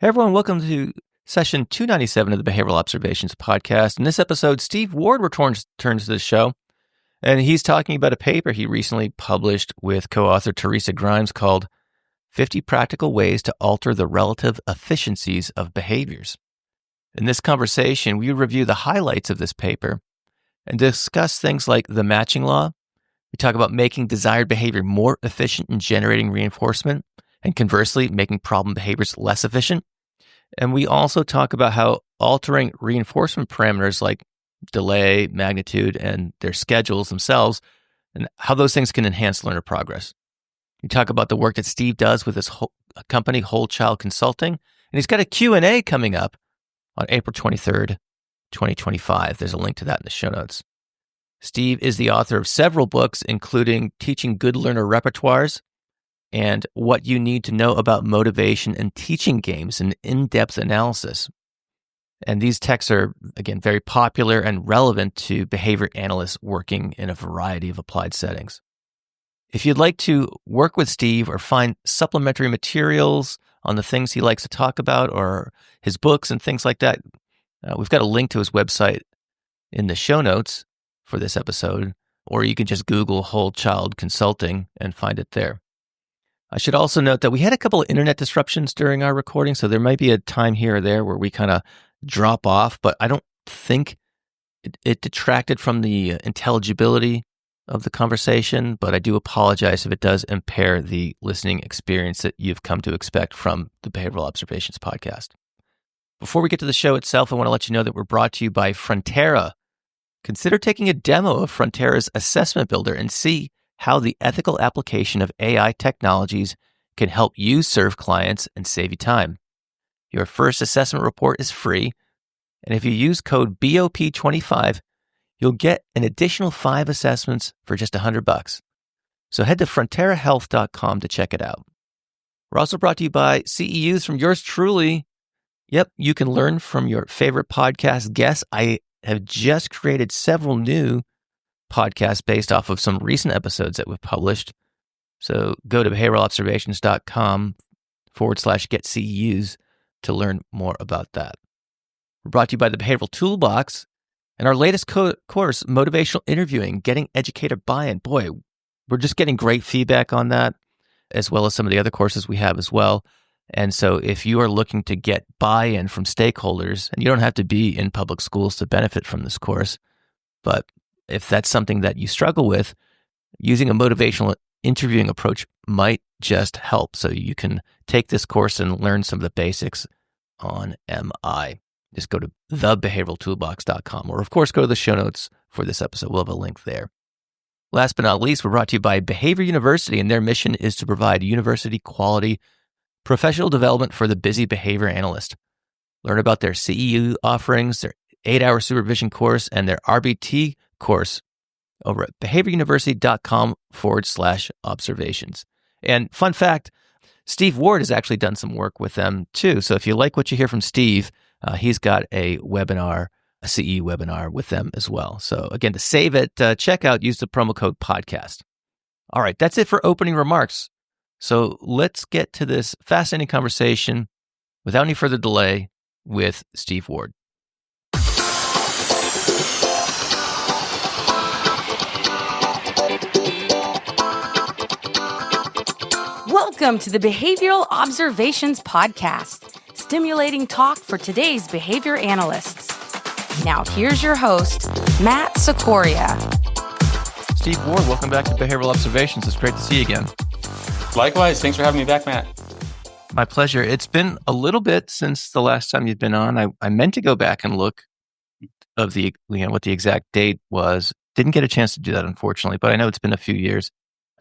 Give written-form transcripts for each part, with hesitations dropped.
Hey everyone, welcome to session 297 of the Behavioral Observations podcast. In this episode, Steve Ward returns to the show, and he's talking about a paper he recently published with co-author Teresa Grimes called 50 Practical Ways to Alter the Relative Efficiencies of Behaviors. In this conversation, we review the highlights of this paper and discuss things like the matching law. We talk about making desired behavior more efficient in generating reinforcement, and conversely, making problem behaviors less efficient. And we also talk about how altering reinforcement parameters like delay, magnitude, and their schedules themselves, and how those things can enhance learner progress. We talk about the work that Steve does with his company, Whole Child Consulting, and he's got a Q&A coming up on April 23rd, 2025. There's a link to that in the show notes. Steve is the author of several books, including Teaching Good Learner Repertoires, and What You Need to Know About Motivation and Teaching Games, an in-depth analysis. And these texts are, again, very popular and relevant to behavior analysts working in a variety of applied settings. If you'd like to work with Steve or find supplementary materials on the things he likes to talk about or his books and things like that, we've got a link to his website in the show notes for this episode, or you can just Google Whole Child Consulting and find it there. I should also note that we had a couple of internet disruptions during our recording, so there might be a time here or there where we kind of drop off, but I don't think it detracted from the intelligibility of the conversation, but I do apologize if it does impair the listening experience that you've come to expect from the Behavioral Observations podcast. Before we get to the show itself, I want to let you know that we're brought to you by Frontera. Consider taking a demo of Frontera's assessment builder and see how the ethical application of AI technologies can help you serve clients and save you time. Your first assessment report is free, and if you use code BOP25, you'll get an additional 5 assessments for just $100. So head to fronterahealth.com to check it out. We're also brought to you by CEUs from yours truly. Yep, you can learn from your favorite podcast guests. I have just created several new podcasts based off of some recent episodes that we've published. So go to behavioralobservations.com/get CEUs to learn more about that. We're brought to you by the Behavioral Toolbox and our latest course, Motivational Interviewing, Getting Educator Buy-in. Boy, we're just getting great feedback on that, as well as some of the other courses we have as well. And so if you are looking to get buy-in from stakeholders, and you don't have to be in public schools to benefit from this course, but if that's something that you struggle with, using a motivational interviewing approach might just help. So you can take this course and learn some of the basics on MI. Just go to thebehavioraltoolbox.com, or of course, go to the show notes for this episode. We'll have a link there. Last but not least, we're brought to you by Behavior University, and their mission is to provide university quality professional development for the busy behavior analyst. Learn about their CEU offerings, their 8-hour supervision course, and their RBT course over at behavioruniversity.com/observations. And fun fact, Steve Ward has actually done some work with them too. So if you like what you hear from Steve, he's got a webinar, a CE webinar with them as well. So again, to save it, check out, use the promo code podcast. All right, that's it for opening remarks. So let's get to this fascinating conversation without any further delay with Steve Ward. Welcome to the Behavioral Observations podcast, stimulating talk for today's behavior analysts. Now here's your host, Matt Sikoria. Steve Ward, welcome back to Behavioral Observations. It's great to see you again. Likewise. Thanks for having me back, Matt. My pleasure. It's been a little bit since the last time you've been on. I meant to go back and look of the what the exact date was. Didn't get a chance to do that, unfortunately, but I know it's been a few years.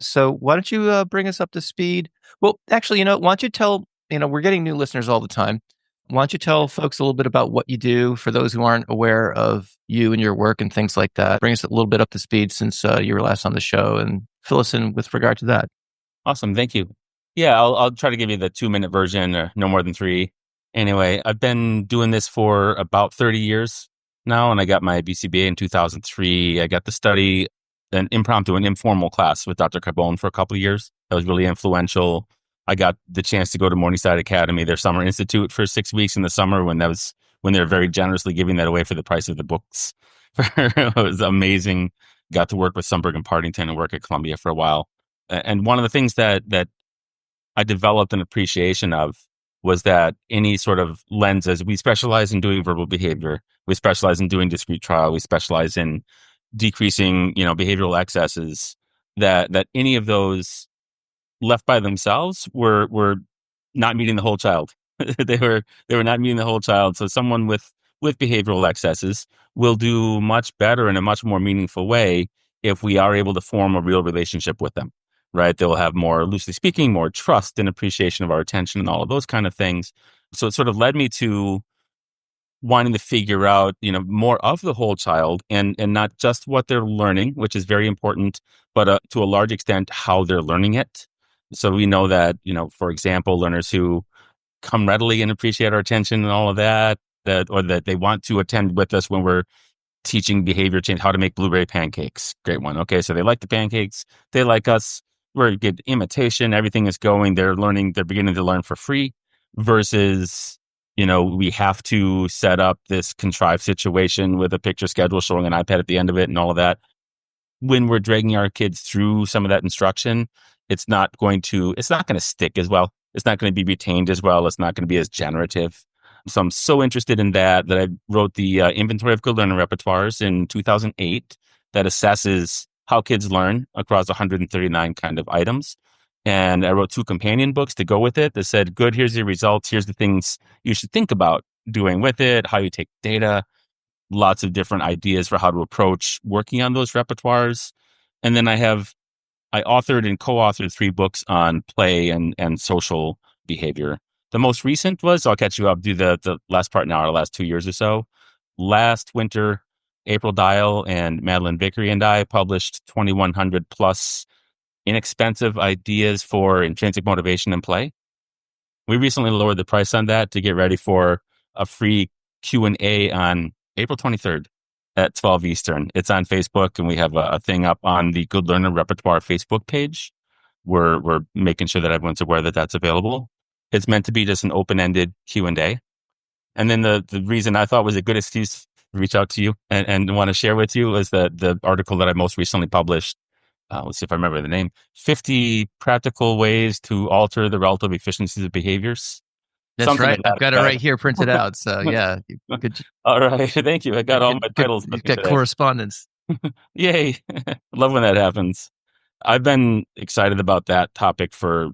So why don't you bring us up to speed? Well, actually, why don't you tell, we're getting new listeners all the time. Why don't you tell folks a little bit about what you do for those who aren't aware of you and your work and things like that? Bring us a little bit up to speed since you were last on the show and fill us in with regard to that. Awesome. Thank you. Yeah, I'll try to give you the 2-minute version, or no more than 3. Anyway, I've been doing this for about 30 years now, and I got my BCBA in 2003. I got to study an impromptu and informal class with Dr. Carbone for a couple of years. That was really influential. I got the chance to go to Morningside Academy, their summer institute, for 6 weeks in the summer when they were very generously giving that away for the price of the books. It was amazing. Got to work with Sundberg and Partington and work at Columbia for a while. And one of the things that I developed an appreciation of was that any sort of lenses, we specialize in doing verbal behavior. We specialize in doing discrete trial. We specialize in decreasing, behavioral excesses, that any of those left by themselves were not meeting the whole child. They were not meeting the whole child. So someone with behavioral excesses will do much better in a much more meaningful way if we are able to form a real relationship with them, right? They'll have more, loosely speaking, more trust and appreciation of our attention and all of those kind of things. So it sort of led me to wanting to figure out, more of the whole child and not just what they're learning, which is very important, but to a large extent, how they're learning it. So we know that, for example, learners who come readily and appreciate our attention and all of that, or that they want to attend with us when we're teaching behavior change, how to make blueberry pancakes. Great one. Okay. So they like the pancakes. They like us. We're a good imitation. Everything is going. They're beginning to learn for free versus, we have to set up this contrived situation with a picture schedule showing an iPad at the end of it and all of that. When we're dragging our kids through some of that instruction, it's not going to stick as well. It's not going to be retained as well. It's not going to be as generative. So I'm so interested in that I wrote the Inventory of Good Learner Repertoires in 2008 that assesses how kids learn across 139 kind of items. And I wrote 2 companion books to go with it that said, good, here's your results. Here's the things you should think about doing with it, how you take data, lots of different ideas for how to approach working on those repertoires. And then I authored and co-authored 3 books on play and social behavior. The most recent was, I'll catch you up, do the last part now, our last 2 years or so. Last winter, April Dial and Madeline Vickery and I published 2,100 plus inexpensive ideas for intrinsic motivation and play. We recently lowered the price on that to get ready for a free Q&A on April 23rd at 12 Eastern. It's on Facebook, and we have a thing up on the Good Learner Repertoire Facebook page. We're making sure that everyone's aware that that's available. It's meant to be just an open-ended Q&A. And then the reason I thought was a good excuse to reach out to you and want to share with you is the article that I most recently published. Let's see if I remember the name. 50 practical ways to alter the relative efficiencies of behaviors. That's Something right. I've got it right here printed out. So yeah, good. All right. Thank you. I got all my titles. You've got correspondence. Yay. Love when that happens. I've been excited about that topic for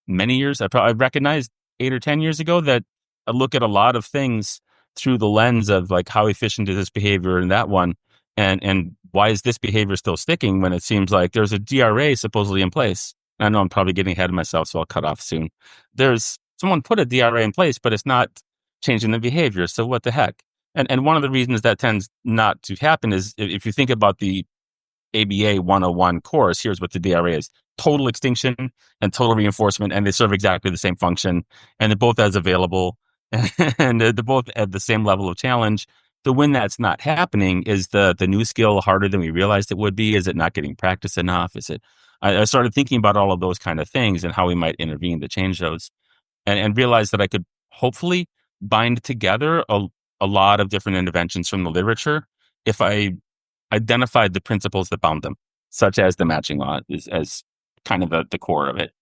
many years. I recognized 8 or 10 years ago that I look at a lot of things through the lens of like, how efficient is this behavior in that one? And why is this behavior still sticking when it seems like there's a DRA supposedly in place? I know I'm probably getting ahead of myself, so I'll cut off soon. Someone put a DRA in place, but it's not changing the behavior. So what the heck? And one of the reasons that tends not to happen is if you think about the ABA 101 course, here's what the DRA is: total extinction and total reinforcement, and they serve exactly the same function, and they're both as available, and they're both at the same level of challenge. So when that's not happening, is the new skill harder than we realized it would be? Is it not getting practice enough? I started thinking about all of those kind of things and how we might intervene to change those, and realized that I could hopefully bind together a lot of different interventions from the literature if I identified the principles that bound them, such as the matching law as kind of the core of it.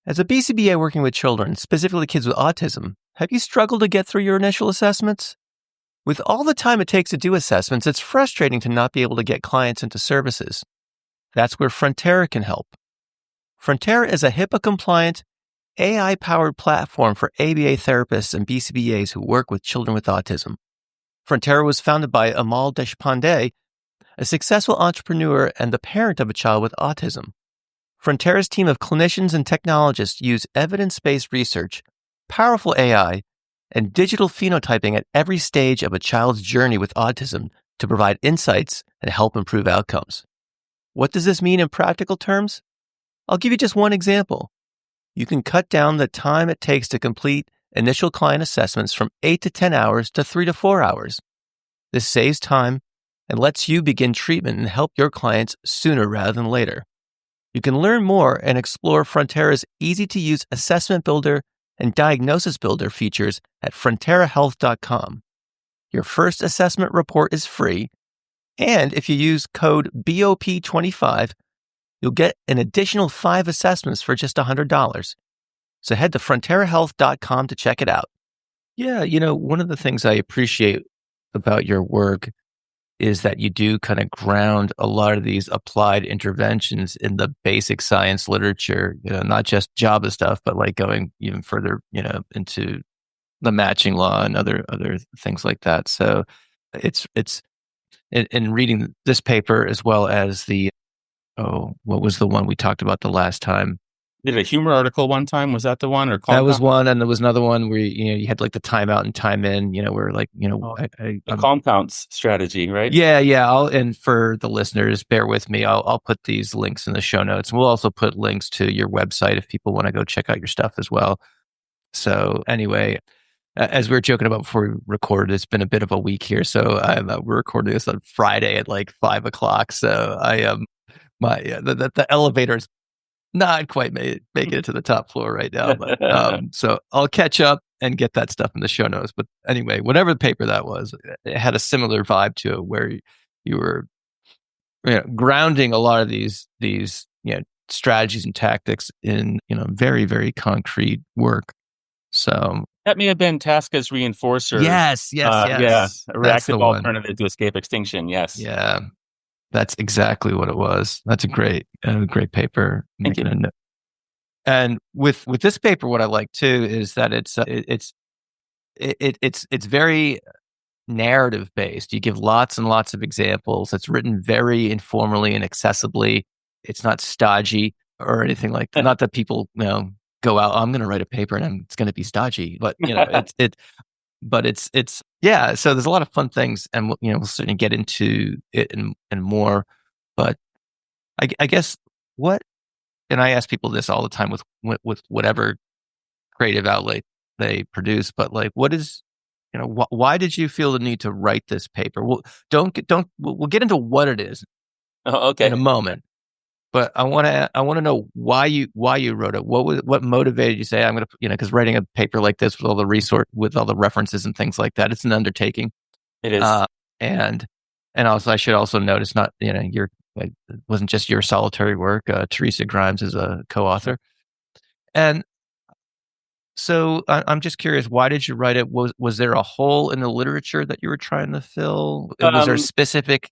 As a BCBA working with children, specifically kids with autism, have you struggled to get through your initial assessments? With all the time it takes to do assessments, it's frustrating to not be able to get clients into services. That's where Frontera can help. Frontera is a HIPAA-compliant, AI-powered platform for ABA therapists and BCBAs who work with children with autism. Frontera was founded by Amal Deshpande, a successful entrepreneur and the parent of a child with autism. Frontera's team of clinicians and technologists use evidence-based research, powerful AI, and digital phenotyping at every stage of a child's journey with autism to provide insights and help improve outcomes. What does this mean in practical terms? I'll give you just one example. You can cut down the time it takes to complete initial client assessments from 8 to 10 hours to 3 to 4 hours. This saves time and lets you begin treatment and help your clients sooner rather than later. You can learn more and explore Frontera's easy-to-use assessment builder and diagnosis builder features at fronterahealth.com. Your first assessment report is free, and if you use code BOP25, you'll get an additional 5 assessments for just $100. So head to fronterahealth.com to check it out. Yeah, one of the things I appreciate about your work is that you do kind of ground a lot of these applied interventions in the basic science literature, not just Java stuff, but like going even further, into the matching law and other things like that. So it's in reading this paper as well as what was the one we talked about the last time? Did a humor article one time? Was that the one? Or that was one, and there was another one where you had like the time out and time in. Where like the calm counts strategy, right? Yeah. And for the listeners, bear with me. I'll put these links in the show notes. We'll also put links to your website if people want to go check out your stuff as well. So anyway, as we were joking about before we recorded, it's been a bit of a week here. So we're recording this on Friday at like 5:00. So I am the elevator's not quite making it to the top floor right now, but so I'll catch up and get that stuff in the show notes. But anyway, whatever paper that was, it had a similar vibe to it, where you were grounding a lot of these strategies and tactics in very, very concrete work. So that may have been task as reinforcer. Yes. Yeah, a reactive alternative to escape extinction. Yes. Yeah. That's exactly what it was. That's a great paper. Thank you. And with this paper, what I like too is that it's very narrative based. You give lots and lots of examples. It's written very informally and accessibly. It's not stodgy or anything like that. Not that people go out, I'm going to write a paper and it's going to be stodgy, but But it's so there's a lot of fun things, and we'll certainly get into it and more. But I guess and I ask people this all the time with whatever creative outlet they produce, but like, what is why did you feel the need to write this paper? We'll get into what it is in a moment. But I want to know why you wrote it. What motivated you to say I'm going to because writing a paper like this with all the references and things like that, it's an undertaking. It is. And also I should also note it's not it wasn't just your solitary work. Teresa Grimes is a co-author, and so I'm just curious, why did you write it? Was there a hole in the literature that you were trying to fill? Was there a specific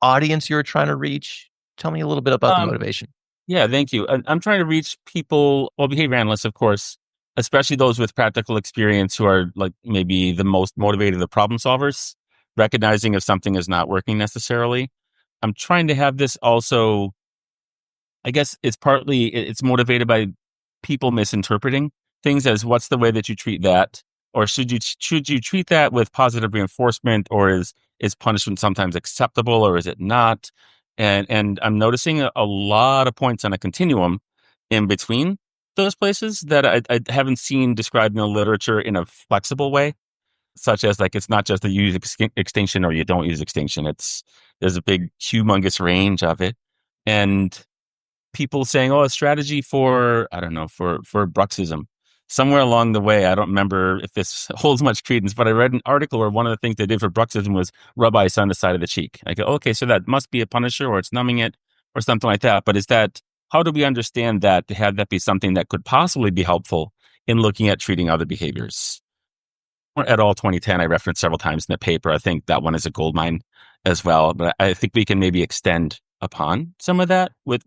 audience you were trying to reach? Tell me a little bit about the motivation. Yeah, thank you. I'm trying to reach people, behavior analysts, of course, especially those with practical experience who are like maybe the most motivated, the problem solvers, recognizing if something is not working necessarily. I'm trying to have this also, I guess it's motivated by people misinterpreting things as what's the way that you treat that, or should you treat that with positive reinforcement, or is punishment sometimes acceptable, or is it not? And I'm noticing a lot of points on a continuum in between those places that I haven't seen described in the literature in a flexible way, such as like it's not just a use extinction or you don't use extinction. There's a big, humongous range of it, and people saying, "Oh, a strategy for bruxism." Somewhere along the way, I don't remember if this holds much credence, but I read an article where one of the things they did for bruxism was rub ice on the side of the cheek. I go, okay, so that must be a punisher, or it's numbing it, or something like that. But how do we understand that to have that be something that could possibly be helpful in looking at treating other behaviors? Et al. 2010, I referenced several times in the paper. I think that one is a goldmine as well. But I think we can maybe extend upon some of that with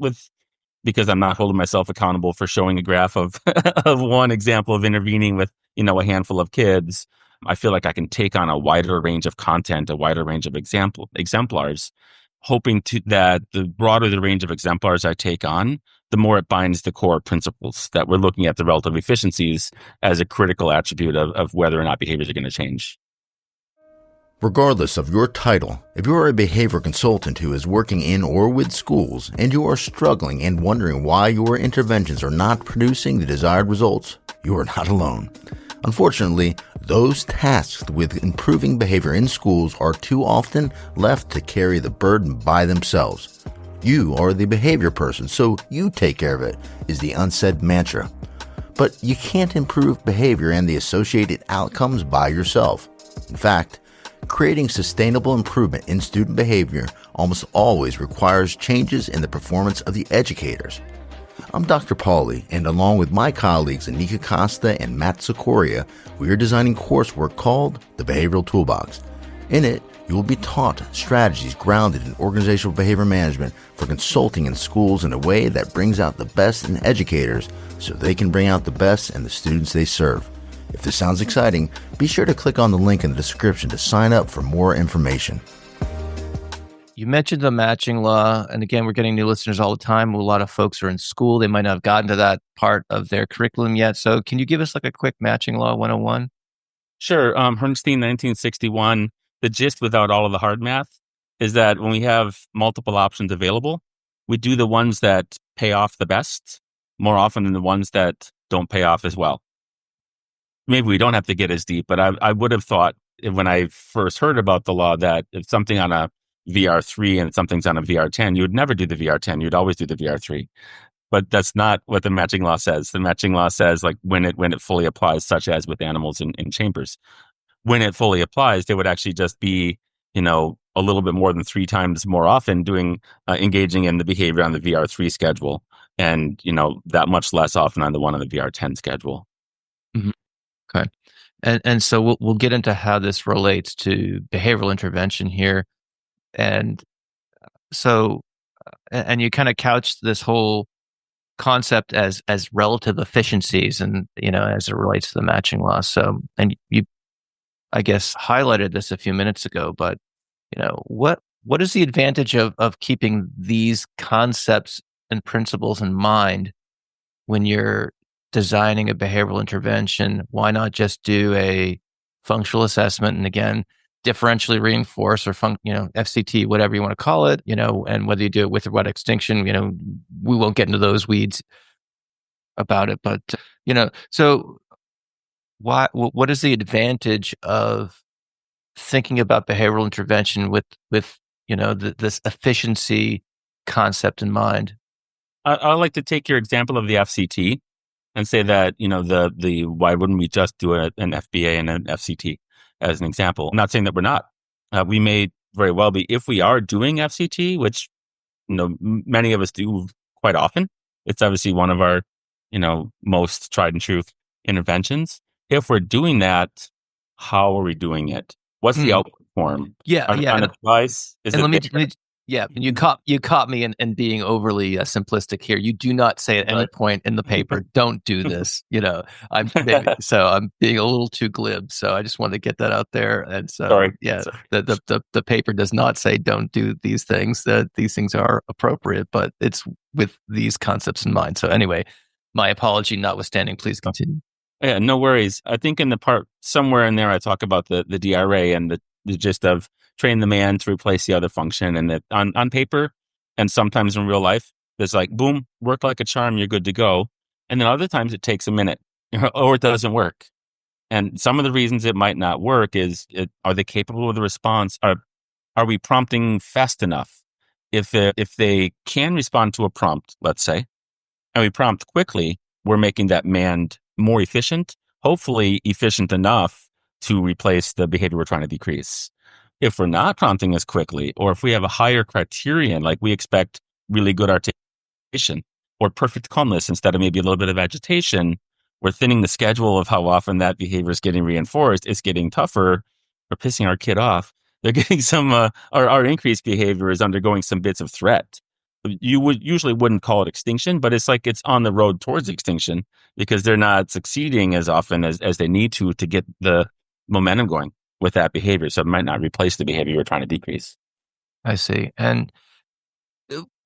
because I'm not holding myself accountable for showing a graph of of one example of intervening with, a handful of kids. I feel like I can take on a wider range of content, a wider range of exemplars, hoping that the broader the range of exemplars I take on, the more it binds the core principles that we're looking at the relative efficiencies as a critical attribute of whether or not behaviors are going to change. Regardless of your title, if you are a behavior consultant who is working in or with schools and you are struggling and wondering why your interventions are not producing the desired results, you are not alone. Unfortunately, those tasked with improving behavior in schools are too often left to carry the burden by themselves. You are the behavior person, so you take care of it, is the unsaid mantra. But you can't improve behavior and the associated outcomes by yourself. In fact, creating sustainable improvement in student behavior almost always requires changes in the performance of the educators. I'm Dr. Pauly, and along with my colleagues Anika Costa and Matt Sikoria, we are designing coursework called the Behavioral Toolbox. In it, you will be taught strategies grounded in organizational behavior management for consulting in schools in a way that brings out the best in educators so they can bring out the best in the students they serve. If this sounds exciting, be sure to click on the link in the description to sign up for more information. You mentioned the matching law, and again, we're getting new listeners all the time. A lot of folks are in school. They might not have gotten to that part of their curriculum yet. So can you give us like a quick matching law 101? Sure. Herrnstein, 1961. The gist without all of the hard math is that when we have multiple options available, we do the ones that pay off the best more often than the ones that don't pay off as well. Maybe we don't have to get as deep, but I would have thought when I first heard about the law that if something on a VR3 and something's on a VR10, you would never do the VR10. You'd always do the VR3. But that's not what the matching law says. The matching law says like when it fully applies, such as with animals in chambers. When it fully applies, they would actually just be, a little bit more than 3 times more often engaging in the behavior on the VR3 schedule, and that much less often on the one on the VR10 schedule. Mm-hmm. Okay, and so we'll get into how this relates to behavioral intervention here, and so and you kind of couched this whole concept as relative efficiencies, and as it relates to the matching law. So, and you, I guess, highlighted this a few minutes ago, but what is the advantage of keeping these concepts and principles in mind when you're designing a behavioral intervention? Why not just do a functional assessment and again differentially reinforce or FCT, whatever you want to call it, and whether you do it with or without extinction, we won't get into those weeds about it, but so what is the advantage of thinking about behavioral intervention with this efficiency concept in mind? I like to take your example of the FCT and say that the why wouldn't we just do an FBA and an FCT as an example? I'm not saying that we're not. We may very well be, if we are doing FCT, which many of us do quite often. It's obviously one of our most tried and true interventions. If we're doing that, how are we doing it? What's the output form? Yeah, on a device? Is and it let me yeah, you caught me in being overly simplistic here. You do not say at any point in the paper, "Don't do this." I'm being a little too glib. So I just wanted to get that out there. And so, Sorry. the paper does not say don't do these things. That these things are appropriate, but it's with these concepts in mind. So anyway, my apology notwithstanding, please continue. Yeah, no worries. I think in the part somewhere in there, I talk about the DRA and the gist of train the man to replace the other function, and that on paper and sometimes in real life, there's like, boom, work like a charm, you're good to go. And then other times it takes a minute or it doesn't work. And some of the reasons it might not work is, are they capable of the response? Are we prompting fast enough? If they can respond to a prompt, let's say, and we prompt quickly, we're making that man more efficient, hopefully efficient enough to replace the behavior we're trying to decrease. If we're not prompting as quickly, or if we have a higher criterion, like we expect really good articulation or perfect calmness instead of maybe a little bit of agitation, we're thinning the schedule of how often that behavior is getting reinforced. It's getting tougher. We're pissing our kid off. They're getting our increased behavior is undergoing some bits of threat. You usually wouldn't call it extinction, but it's like it's on the road towards extinction because they're not succeeding as often as they need to get the momentum going with that behavior. So it might not replace the behavior you're trying to decrease. I see. And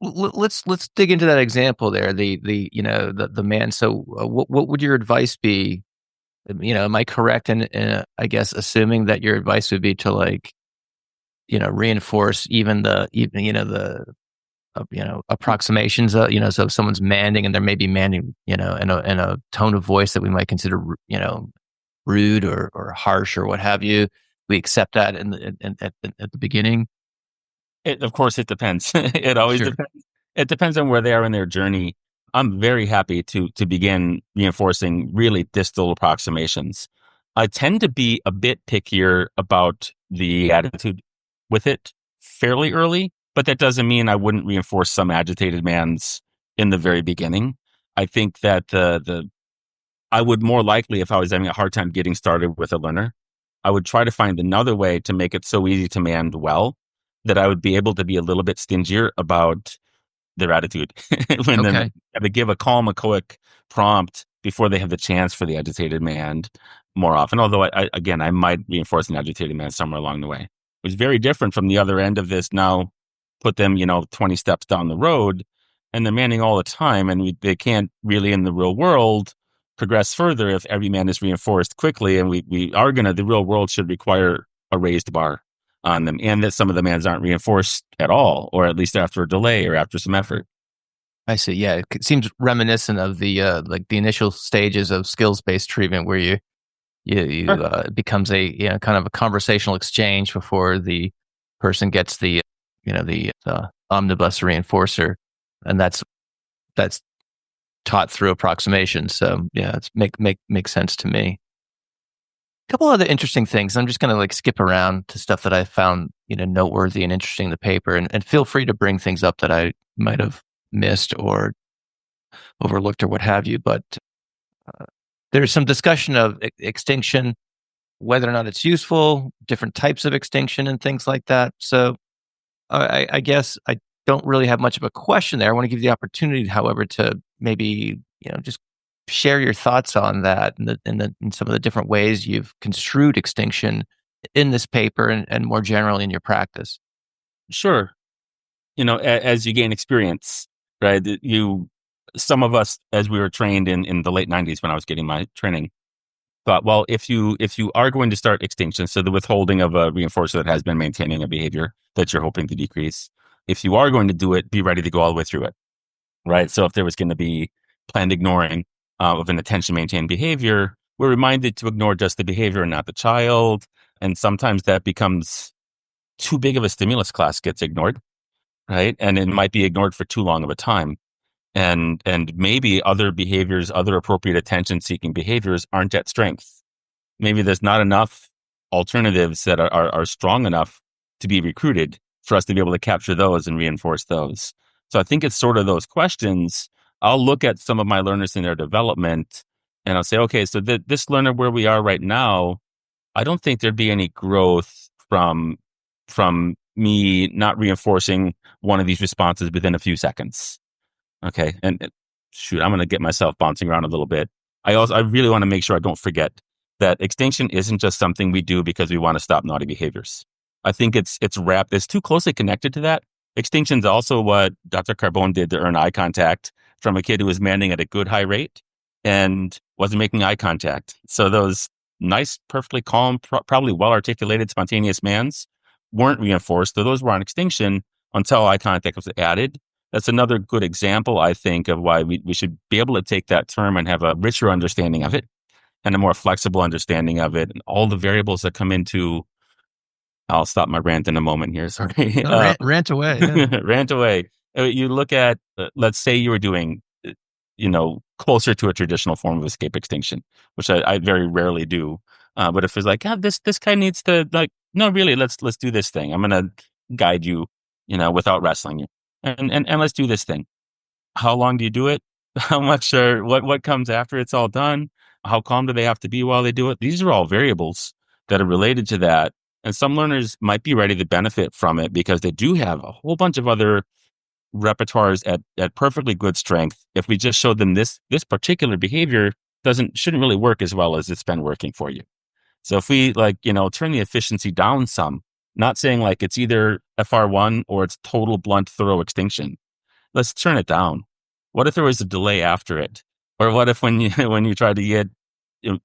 let's dig into that example there. The man. So what would your advice be? Am I correct in I guess assuming that your advice would be to reinforce even the approximations. So if someone's manding and they're maybe manding in a tone of voice that we might consider rude or harsh or what have you, we accept that at the beginning. Of course, it depends. It always depends. It depends on where they are in their journey. I'm very happy to begin reinforcing really distal approximations. I tend to be a bit pickier about the attitude with it fairly early, but that doesn't mean I wouldn't reinforce some agitated man's in the very beginning. I think that the I would more likely, if I was having a hard time getting started with a learner, I would try to find another way to make it so easy to mand well that I would be able to be a little bit stingier about their attitude when then Okay. I would give a calm, a quick prompt before they have the chance for the agitated man more often. Although again, I might reinforce an agitated man somewhere along the way. It was very different from the other end of this. Now put them, 20 steps down the road and they're manning all the time. And they can't really in the real world progress further if every man is reinforced quickly. And we are the real world should require a raised bar on them, and that some of the mans aren't reinforced at all, or at least after a delay or after some effort. I see. Yeah, it seems reminiscent of the like the initial stages of skills-based treatment where you it becomes a kind of a conversational exchange before the person gets the the omnibus reinforcer, and that's taught through approximation. So yeah, it's makes sense to me. A couple other interesting things. I'm just going to like skip around to stuff that I found noteworthy and interesting in the paper, and feel free to bring things up that I might have missed or overlooked or what have you. But there's some discussion of extinction, whether or not it's useful, different types of extinction, and things like that. So I guess I don't really have much of a question there. I want to give you the opportunity, however, to maybe just share your thoughts on that and some of the different ways you've construed extinction in this paper and more generally in your practice. Sure. As you gain experience, right? Some of us, as we were trained in the late 90s when I was getting my training, thought, well, if you are going to start extinction, so the withholding of a reinforcer that has been maintaining a behavior that you're hoping to decrease, if you are going to do it, be ready to go all the way through it, right? So if there was going to be planned ignoring of an attention maintained behavior, we're reminded to ignore just the behavior and not the child. And sometimes that becomes too big of a stimulus class gets ignored, right? And it might be ignored for too long of a time. And maybe other behaviors, other appropriate attention seeking behaviors aren't at strength. Maybe there's not enough alternatives that are strong enough to be recruited for us to be able to capture those and reinforce those. So I think it's sort of those questions. I'll look at some of my learners in their development and I'll say, okay, so this learner where we are right now, I don't think there'd be any growth from me not reinforcing one of these responses within a few seconds. Okay. And shoot, I'm going to get myself bouncing around a little bit. I really want to make sure I don't forget that extinction isn't just something we do because we want to stop naughty behaviors. I think it's too closely connected to that. Extinction's also what Dr. Carbone did to earn eye contact from a kid who was manning at a good high rate and wasn't making eye contact. So those nice, perfectly calm, probably well-articulated, spontaneous mans weren't reinforced. So those were on extinction until eye contact was added. That's another good example, I think, of why we should be able to take that term and have a richer understanding of it and a more flexible understanding of it and all the variables that come into. I'll stop my rant in a moment here. Sorry. No, rant away. Yeah. Rant away. You look at, let's say you were doing, closer to a traditional form of escape extinction, which I very rarely do. But if it's like, this guy needs to no, really, let's do this thing. I'm going to guide you, without wrestling you. And let's do this thing. How long do you do it? How much or what comes after it's all done? How calm do they have to be while they do it? These are all variables that are related to that. And some learners might be ready to benefit from it because they do have a whole bunch of other repertoires at perfectly good strength. If we just showed them this particular behavior shouldn't really work as well as it's been working for you. So if we turn the efficiency down some, not saying like it's either FR1 or it's total blunt thorough extinction. Let's turn it down. What if there was a delay after it? Or what if when you try to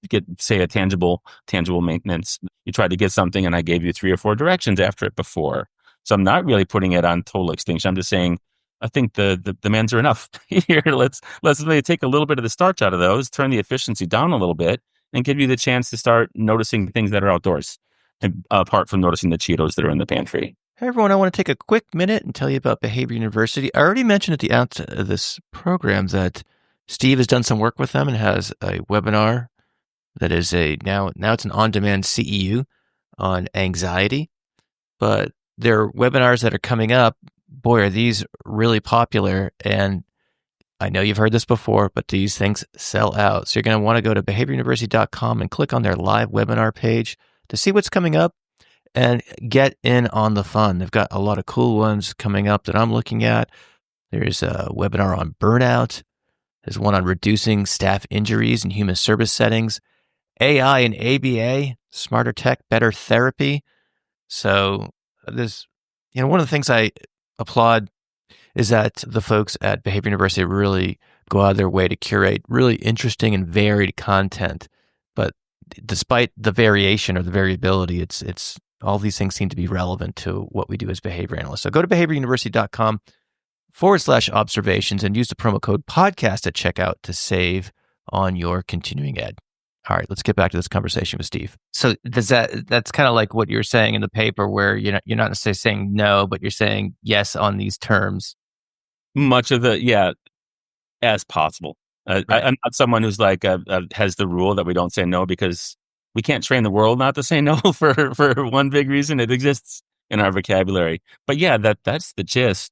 get say a tangible maintenance, you tried to get something and I gave you 3 or 4 directions after it before. So I'm not really putting it on total extinction. I'm just saying I think the demands are enough here. Let's maybe take a little bit of the starch out of those, turn the efficiency down a little bit, and give you the chance to start noticing things that are outdoors, and apart from noticing the Cheetos that are in the pantry. Hey everyone, I want to take a quick minute and tell you about Behavior University. I already mentioned at the outset of this program that Steve has done some work with them and has a webinar that is now it's an on-demand CEU on anxiety. But their webinars that are coming up, boy, are these really popular. And I know you've heard this before, but these things sell out. So you're going to want to go to behavioruniversity.com and click on their live webinar page to see what's coming up and get in on the fun. They've got a lot of cool ones coming up that I'm looking at. There's a webinar on burnout. There's one on reducing staff injuries in human service settings, AI and ABA, smarter tech, better therapy. So there's, one of the things I applaud is that the folks at Behavior University really go out of their way to curate really interesting and varied content. But despite the variation or the variability, it's all these things seem to be relevant to what we do as behavior analysts. So go to behavioruniversity.com/observations and use the promo code podcast at checkout to save on your continuing ed. All right, let's get back to this conversation with Steve. So that's kind of like what you're saying in the paper where you're not necessarily saying no, but you're saying yes on these terms. Much of as possible. Right. I'm not someone who's like has the rule that we don't say no because we can't train the world not to say no for one big reason. It exists in our vocabulary. But yeah, that's the gist.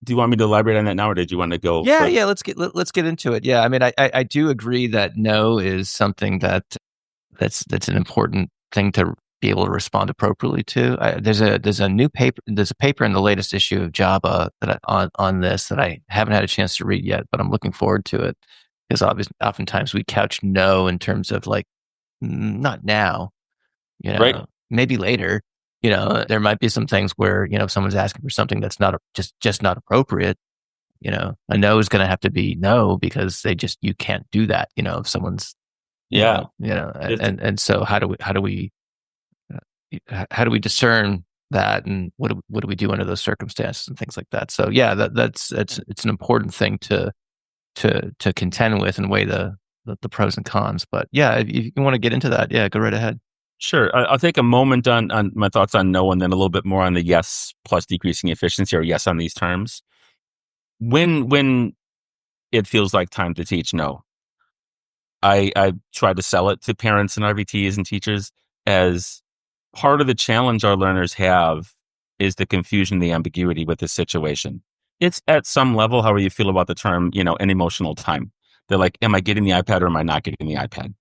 Do you want me to elaborate on that now, or did you want to go? Yeah. Let's get into it. Yeah, I mean, I do agree that no is something that's an important thing to be able to respond appropriately to. There's a paper in the latest issue of JABA on this that I haven't had a chance to read yet, but I'm looking forward to it because oftentimes we couch no in terms of like not now, Right. maybe later. There might be some things where if someone's asking for something that's not just not appropriate. A no is going to have to be no because you can't do that. If someone's and so how do we discern that, and what do we do under those circumstances and things like that? So yeah, it's an important thing to contend with and weigh the pros and cons. But yeah, if you want to get into that, yeah, go right ahead. Sure. I'll take a moment on my thoughts on no, and then a little bit more on the yes plus decreasing efficiency, or yes on these terms. When it feels like time to teach no, I try to sell it to parents and RBTs and teachers as part of the challenge our learners have is the confusion, the ambiguity with the situation. It's at some level, however you feel about the term, an emotional time. They're like, am I getting the iPad or am I not getting the iPad?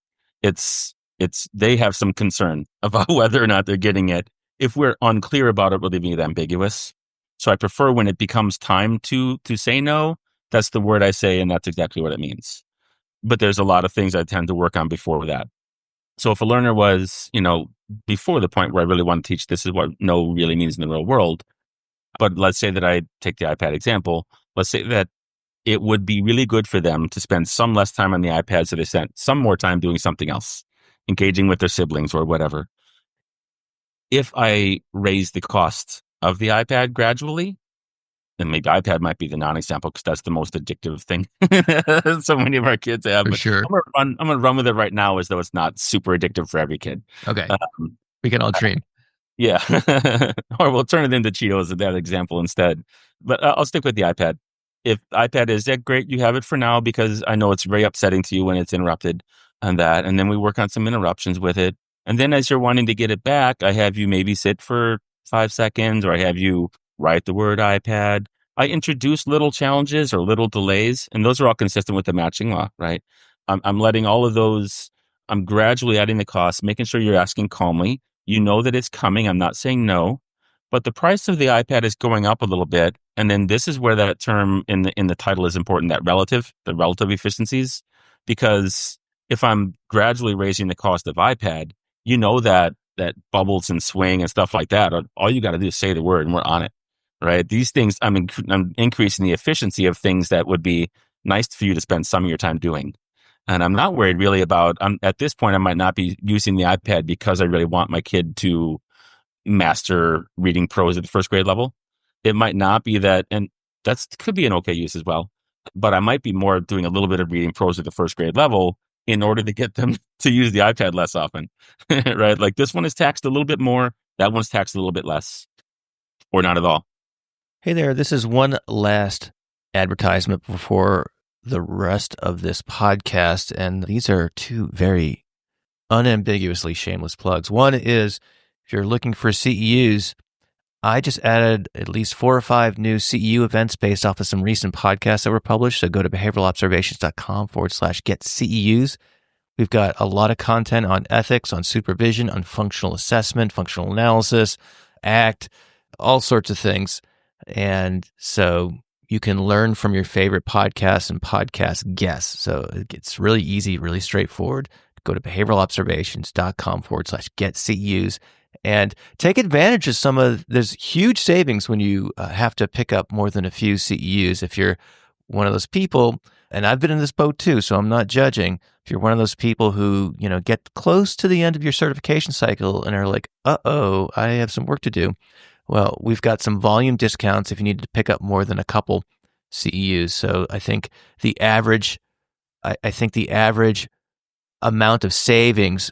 They have some concern about whether or not they're getting it. If we're unclear about it, we're leaving it ambiguous. So I prefer when it becomes time to say no, that's the word I say, and that's exactly what it means. But there's a lot of things I tend to work on before that. So if a learner was, before the point where I really want to teach, this is what no really means in the real world. But let's say that I take the iPad example. Let's say that it would be really good for them to spend some less time on the iPad so they spent some more time doing something else, engaging with their siblings or whatever. If I raise the cost of the iPad gradually, then maybe iPad might be the non-example because that's the most addictive thing so many of our kids have. For sure. I'm going to run with it right now as though it's not super addictive for every kid. Okay. We can all dream. Yeah. Or we'll turn it into Cheetos at that example instead. But I'll stick with the iPad. If iPad is that great, you have it for now because I know it's very upsetting to you when it's interrupted and that. And then we work on some interruptions with it. And then as you're wanting to get it back, I have you maybe sit for 5 seconds, or I have you write the word iPad. I introduce little challenges or little delays, and those are all consistent with the matching law, right? I'm letting all of those, I'm gradually adding the cost, making sure you're asking calmly. You know that it's coming. I'm not saying no, but the price of the iPad is going up a little bit. And then this is where that term in the title is important, the relative efficiencies, because if I'm gradually raising the cost of iPad, that bubbles and swing and stuff like that, all you got to do is say the word and we're on it, right? These things, I'm increasing the efficiency of things that would be nice for you to spend some of your time doing. And I'm not worried really about, at this point, I might not be using the iPad because I really want my kid to master reading prose at the first grade level. It might not be that, and that could be an okay use as well, but I might be more doing a little bit of reading prose at the first grade level in order to get them to use the iPad less often, right? Like this one is taxed a little bit more, that one's taxed a little bit less. or not at all. Hey there, this is one last advertisement before the rest of this podcast, and these are two very unambiguously shameless plugs. One is if you're looking for CEUs, I just added at least 4 or 5 new CEU events based off of some recent podcasts that were published. So go to behavioralobservations.com/get CEUs. We've got a lot of content on ethics, on supervision, on functional assessment, functional analysis, ACT, all sorts of things. And so you can learn from your favorite podcasts and podcast guests. So it's really easy, really straightforward. Go to behavioralobservations.com/get CEUs and take advantage of there's huge savings when you have to pick up more than a few CEUs. If you're one of those people, and I've been in this boat too, so I'm not judging. If you're one of those people who, get close to the end of your certification cycle and are like, uh-oh, I have some work to do. Well, we've got some volume discounts if you need to pick up more than a couple CEUs. So I think the average amount of savings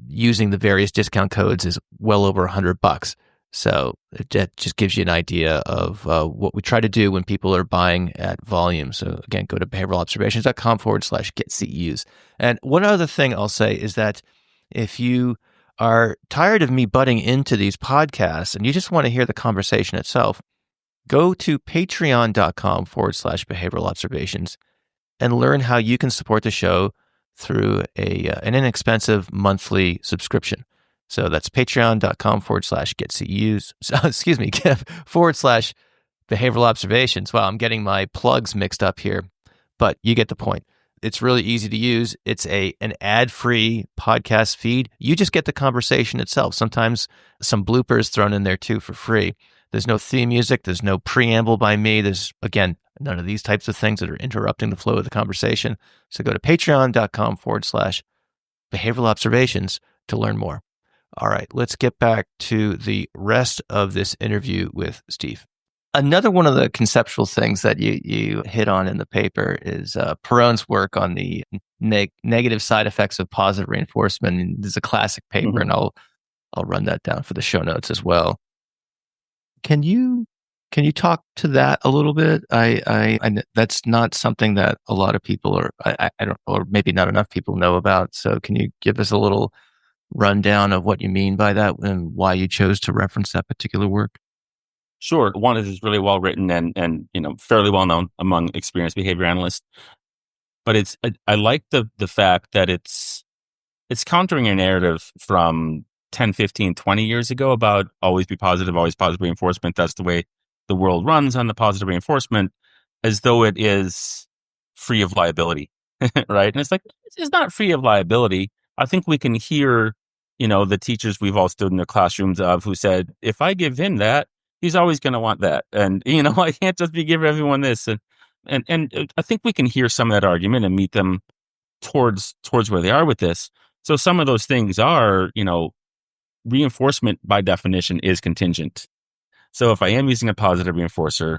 using the various discount codes is well over $100. So that just gives you an idea of what we try to do when people are buying at volume. So again, go to behavioralobservations.com/get CEUs. And one other thing I'll say is that if you are tired of me butting into these podcasts and you just want to hear the conversation itself, go to patreon.com/behavioralobservations and learn how you can support the show through an inexpensive monthly subscription. So that's patreon.com/get CEUs. Excuse me, /behavioral observations. Wow, I'm getting my plugs mixed up here, but you get the point. It's really easy to use. It's an ad-free podcast feed. You just get the conversation itself. Sometimes some bloopers thrown in there too for free. There's no theme music. There's no preamble by me. There's, again, none of these types of things that are interrupting the flow of the conversation. So go to patreon.com/behavioral observations to learn more. All right, let's get back to the rest of this interview with Steve. Another one of the conceptual things that you hit on in the paper is Perron's work on the negative side effects of positive reinforcement. And this is a classic paper, and I'll run that down for the show notes as well. Can you talk to that a little bit? I that's not something that a lot of people I don't, or maybe not enough people know about. So can you give us a little rundown of what you mean by that and why you chose to reference that particular work? Sure. One is really well written and fairly well known among experienced behavior analysts. But I like the fact that it's countering a narrative from 10, 15, 20 years ago about always be positive, always positive reinforcement. That's the way the world runs on the positive reinforcement, as though it is free of liability, right? And it's like, it's not free of liability. I think we can hear, the teachers we've all stood in the classrooms of who said, if I give him that, he's always going to want that. And, I can't just be giving everyone this. And I think we can hear some of that argument and meet them towards where they are with this. So some of those things are, reinforcement by definition is contingent. So if I am using a positive reinforcer,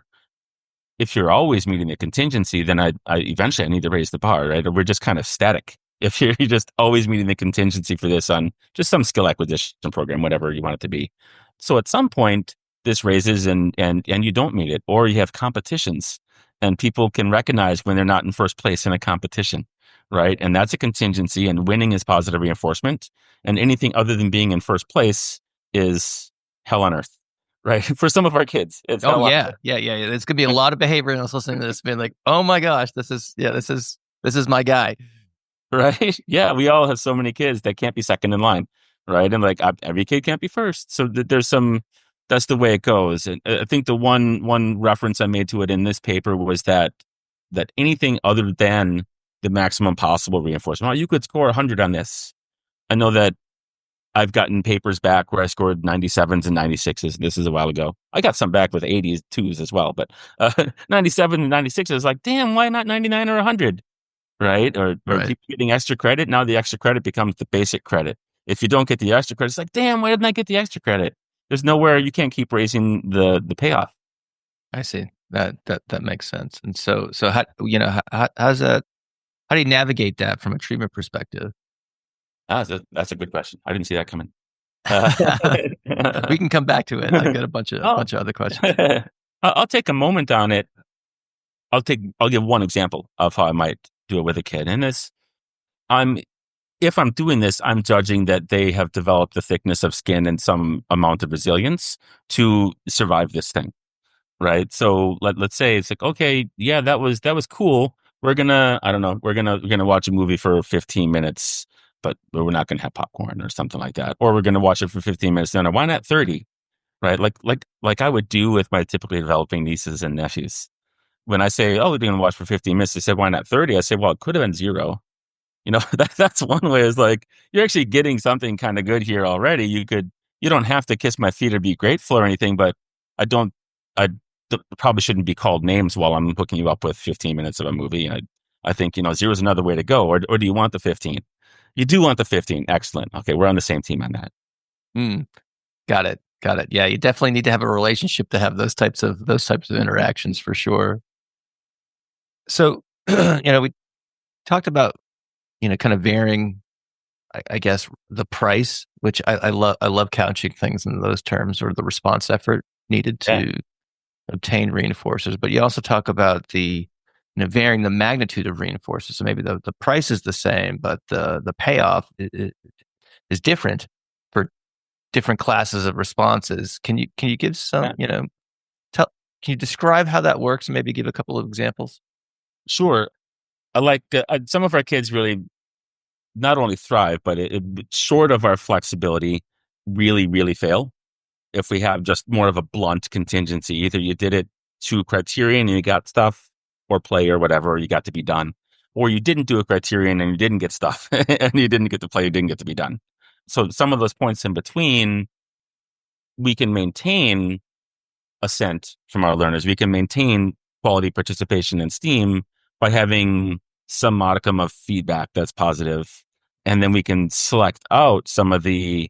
if you're always meeting the contingency, then I eventually need to raise the bar, right? Or we're just kind of static. If you're just always meeting the contingency for this on just some skill acquisition program, whatever you want it to be. So at some point, this raises and you don't meet it, or you have competitions, and people can recognize when they're not in first place in a competition, right? And that's a contingency, and winning is positive reinforcement, and anything other than being in first place is hell on earth, right? For some of our kids, it's yeah. There's gonna be a lot of behavior analysts listening to this, being like, "Oh my gosh, this is my guy." Right? Yeah, we all have so many kids that can't be second in line, right? And like every kid can't be first. So there's that's the way it goes. And I think the one reference I made to it in this paper was that anything other than the maximum possible reinforcement, well, you could score 100 on this. I know that I've gotten papers back where I scored 97s and 96s. This is a while ago. I got some back with 82s as well, but 97 and 96 like, damn, why not 99 or 100? Right? Or people getting extra credit. Now the extra credit becomes the basic credit. If you don't get the extra credit, it's like, damn, why didn't I get the extra credit? There's nowhere you can't keep raising the payoff. I see. That makes sense. And so how how's that? How do you navigate that from a treatment perspective? That's a good question. I didn't see that coming. We can come back to it. I got a bunch of other questions. I'll take a moment on it. I'll give one example of how I might do it with a kid. And if I'm doing this, I'm judging that they have developed the thickness of skin and some amount of resilience to survive this thing. Right. So let's say it's like, okay, yeah, that was cool. We're gonna watch a movie for 15 minutes, but we're not gonna have popcorn or something like that. Or we're gonna watch it for 15 minutes. Then why not 30? Right. Like I would do with my typically developing nieces and nephews. When I say, oh, we're gonna watch for 15 minutes, they said, why not 30? I say, well, it could have been 0. That's one way, is like, you're actually getting something kind of good here already. You don't have to kiss my feet or be grateful or anything, but I probably shouldn't be called names while I'm hooking you up with 15 minutes of a movie. I think, 0 is another way to go. Or do you want the 15? You do want the 15. Excellent. Okay. We're on the same team on that. Got it. Yeah. You definitely need to have a relationship to have those types of interactions, for sure. So, we talked about, kind of varying, I guess, the price, which I love couching things in those terms, or the response effort needed to obtain reinforcers. But you also talk about the, varying the magnitude of reinforcers. So maybe the price is the same, but the payoff is different for different classes of responses. Can you give some, can you describe how that works and maybe give a couple of examples? Sure. I like some of our kids really not only thrive, but short of our flexibility, really, really fail. If we have just more of a blunt contingency, either you did it to criterion and you got stuff, or play or whatever, you got to be done, or you didn't do a criterion and you didn't get stuff and you didn't get to play, you didn't get to be done. So some of those points in between, we can maintain assent from our learners. We can maintain quality participation in STEAM by having some modicum of feedback that's positive. And then we can select out some of the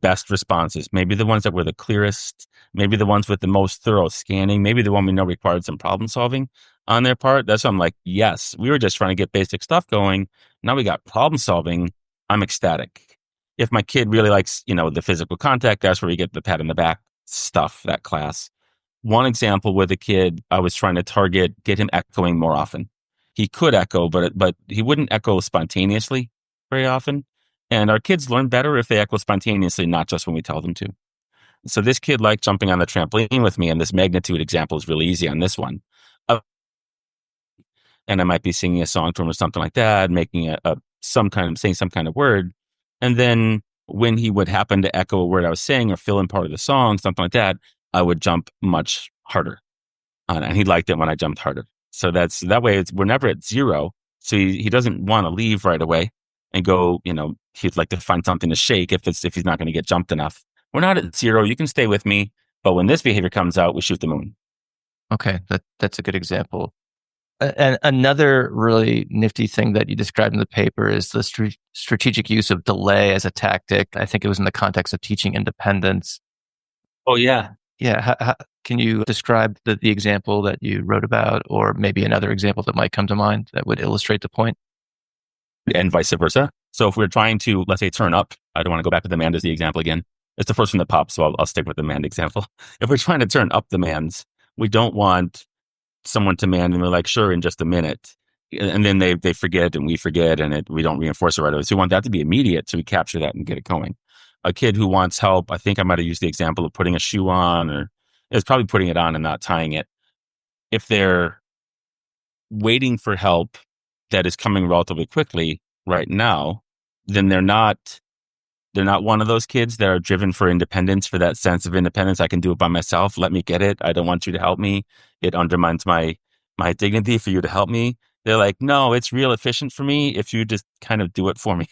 best responses, maybe the ones that were the clearest, maybe the ones with the most thorough scanning, maybe the one we know required some problem solving on their part. That's why I'm like, yes, we were just trying to get basic stuff going. Now we got problem solving. I'm ecstatic. If my kid really likes, the physical contact, that's where we get the pat on the back stuff, that class. One example with a kid, I was trying to get him echoing more often. He could echo, but he wouldn't echo spontaneously very often. And our kids learn better if they echo spontaneously, not just when we tell them to. So this kid liked jumping on the trampoline with me, and this magnitude example is really easy on this one. And I might be singing a song to him or something like that, making saying some kind of word. And then when he would happen to echo a word I was saying or fill in part of the song, something like that, I would jump much harder. And he liked it when I jumped harder. So that way we're never at 0. So he doesn't want to leave right away and go, he'd like to find something to shake if he's not going to get jumped enough. We're not at 0. You can stay with me. But when this behavior comes out, we shoot the moon. Okay. That's a good example. And another really nifty thing that you described in the paper is the strategic use of delay as a tactic. I think it was in the context of teaching independence. Oh, yeah. Yeah. How, can you describe the example that you wrote about, or maybe another example that might come to mind that would illustrate the point? And vice versa. So if we're trying to, let's say, turn up, I don't want to go back to demand as the example again. It's the first one that pops, so I'll stick with the demand example. If we're trying to turn up demands, we don't want someone to demand and we're like, sure, in just a minute. And then they forget and we forget and we don't reinforce it right away. So we want that to be immediate, so we capture that and get it going. A kid who wants help, I think I might have used the example of putting a shoe on, or it's probably putting it on and not tying it. If they're waiting for help that is coming relatively quickly right now, then they're not one of those kids that are driven for independence, for that sense of independence. I can do it by myself. Let me get it. I don't want you to help me. It undermines my dignity for you to help me. They're like, no, it's real efficient for me if you just kind of do it for me,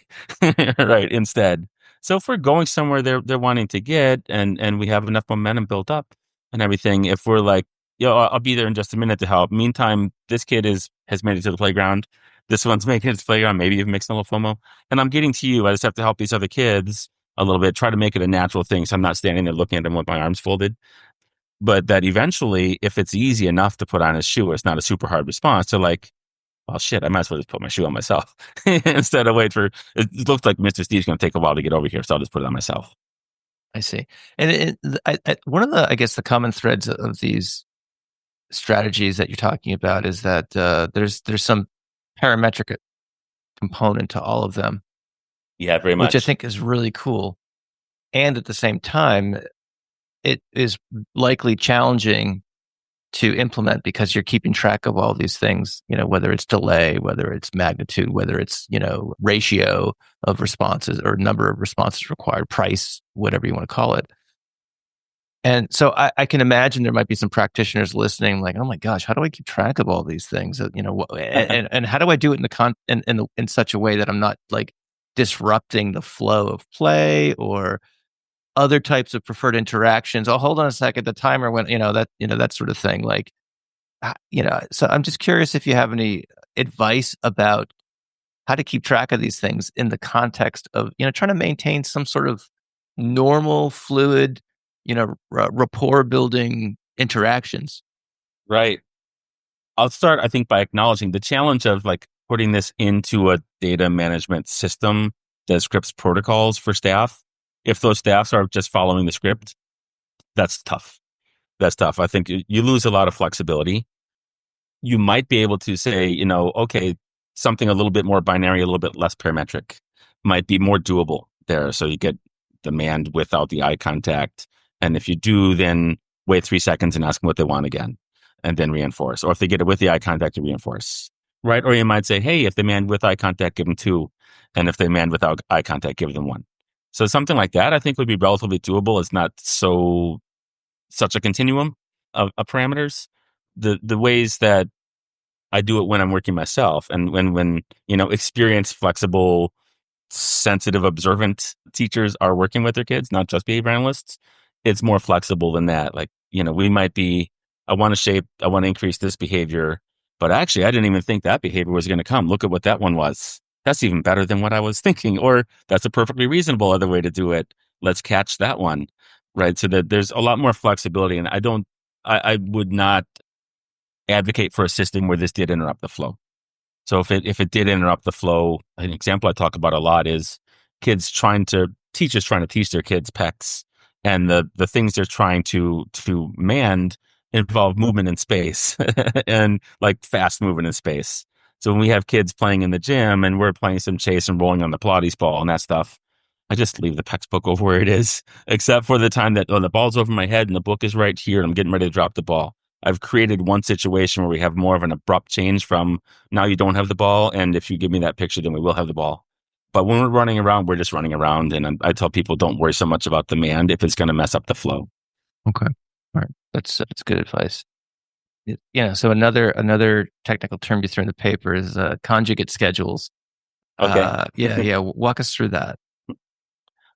right? Instead. So if we're going somewhere they're wanting to get, and we have enough momentum built up and everything, if we're like, I'll be there in just a minute to help. Meantime, this kid has made it to the playground. This one's making it to the playground, maybe even makes a little FOMO. And I'm getting to you. I just have to help these other kids a little bit, try to make it a natural thing. So I'm not standing there looking at them with my arms folded. But that eventually, if it's easy enough to put on his shoe, it's not a super hard response. So like, well, shit, I might as well just put my shoe on myself instead of wait for, it looks like Mr. Steve's going to take a while to get over here. So I'll just put it on myself. I see. And one of the, I guess, the common threads of these strategies that you're talking about is that there's some parametric component to all of them, Yeah, very which I much. think is really cool. And at the same time, it is likely challenging to implement because you're keeping track of all these things, whether it's delay, whether it's magnitude, whether it's, ratio of responses or number of responses required, price, whatever you want to call it. And so I can imagine there might be some practitioners listening, like, "Oh my gosh, how do I keep track of all these things? And how do I do it in such a way that I'm not like disrupting the flow of play or other types of preferred interactions? Oh, hold on a second, the timer went, that sort of thing. Like, so I'm just curious if you have any advice about how to keep track of these things in the context of, trying to maintain some sort of normal, fluid, rapport building interactions. Right. I'll start, I think, by acknowledging the challenge of like putting this into a data management system that scripts protocols for staff. If those staffs are just following the script, that's tough. That's tough. I think you lose a lot of flexibility. You might be able to say, okay, something a little bit more binary, a little bit less parametric might be more doable there. So you get demand without the eye contact. And if you do, then wait 3 seconds and ask them what they want again and then reinforce. Or if they get it with the eye contact, you reinforce. Right. Or you might say, hey, if they demand with eye contact, give them 2. And if they demand without eye contact, give them 1. So something like that, I think, would be relatively doable. It's not such a continuum of parameters. The ways that I do it when I'm working myself and when experienced, flexible, sensitive, observant teachers are working with their kids, not just behavior analysts, it's more flexible than that. Like, we might be, I want to increase this behavior, but actually I didn't even think that behavior was going to come. Look at what that one was. That's even better than what I was thinking, or that's a perfectly reasonable other way to do it. Let's catch that one. Right. So that there's a lot more flexibility. And I would not advocate for a system where this did interrupt the flow. So if it did interrupt the flow, an example I talk about a lot is teachers trying to teach their kids PECs, and the things they're trying to mand involve movement in space and like fast movement in space. So when we have kids playing in the gym and we're playing some chase and rolling on the Pilates ball and that stuff, I just leave the PECs book over where it is, except for the time that the ball's over my head and the book is right here and I'm getting ready to drop the ball. I've created one situation where we have more of an abrupt change from now you don't have the ball, and if you give me that picture, then we will have the ball. But when we're running around, we're just running around, and I tell people don't worry so much about demand if it's going to mess up the flow. Okay, all right, that's good advice. Yeah. So another technical term you threw in the paper is conjugate schedules. Okay. Yeah. Walk us through that.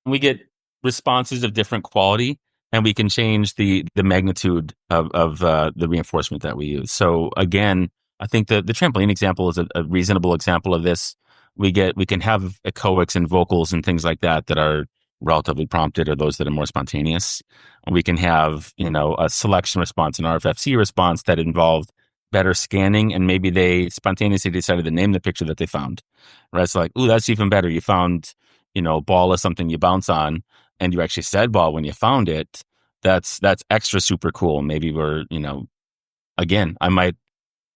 We get responses of different quality, and we can change the magnitude of the reinforcement that we use. So again, I think the trampoline example is a reasonable example of this. We can have echoics and vocals and things like that are relatively prompted, or those that are more spontaneous. We can have a selection response, an RFFC response that involved better scanning, and maybe they spontaneously decided to name the picture that they found. Right? It's like, ooh, that's even better. You found ball is something you bounce on, and you actually said ball when you found it. That's extra super cool. Maybe again, I might